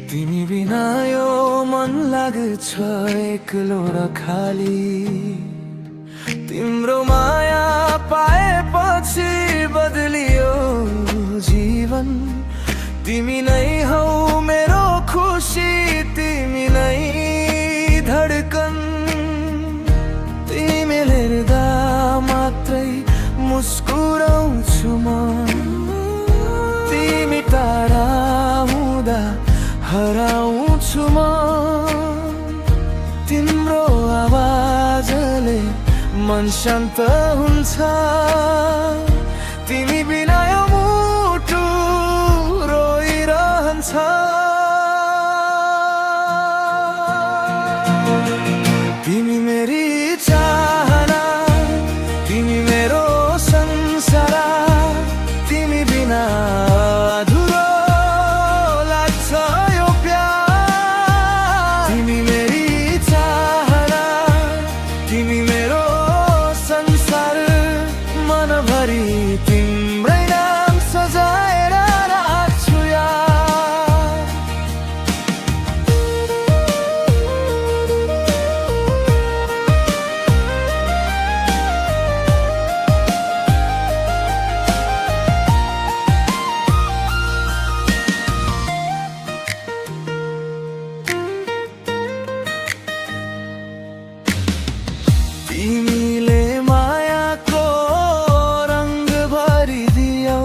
तिमी बिना यो मन लाग्छ एक्लो र खाली। तिम्रो माया पाएपछि बदलियो जीवन। तिमी नै हौ मेरो खुसी, तिमी नै धडकन। तिमीले हेर्दा मात्रै मुस्कुराउँछु म, तिमी टाढा हुँदा हराउँछु म। तिम्रो आवाजले मन शान्त हुन्छ। तिमी बिना यो मुटु रोइरहन्छ। तिमी मेरी चाहना, तिमी मेरो संसार। तिमी बिना अधुरो लाग्छ यो प्यार। तिमी मेरी चाहना, तिमी मेरो संसार। मनभरि तिम्रै नाम सजाएर राख्छु यार। तिमीले मायाको रंग भरिदियौ,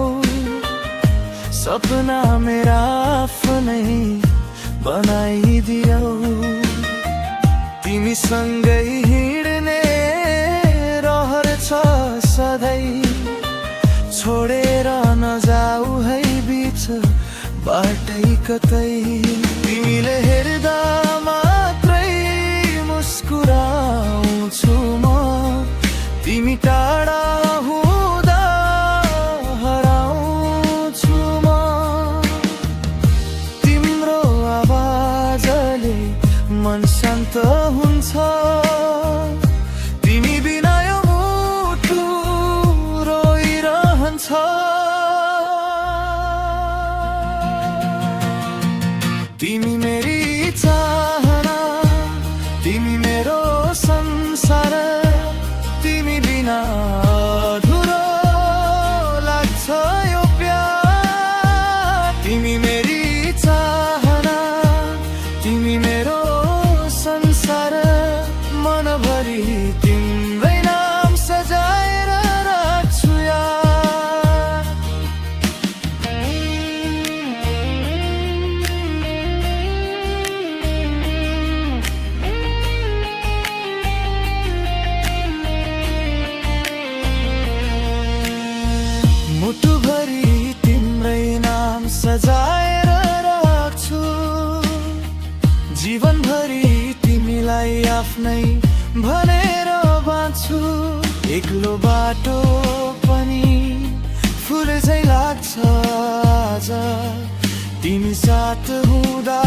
सपना मेरा आफ्नै बनाइदियौ। तिमी सँगै हिँड्ने रहर छ सधैँ, छोडेर नजाऊ है बीच बाटै कतै। तिमीले हेर्दा मात्रै मुस्कुराउँछु म, तिमी टाढा हुँदा हराउँछु म। तिम्रो आवाजले मन शान्त हुन्छ। तिमी बिना यो मुटु रोइरहन्छ। तिमी मेरी चाहना, तिमी मेरो संसार। तिमी बिना अधुरो लाग्छ यो प्यार। तिमी मेरी चाहना, तिमी मेरो संसार। मनभरि तिम्रै नाम सजाएर राख्छु यार। मुटुभरि तिम्रै नाम सजाएर राख्छु। जीवनभरि तिमीलाई आफ्नै भनेर बाँच्छु। एक्लो बाटो पनि फुल झै लाग्छ आज, तिमी साथ हुँदा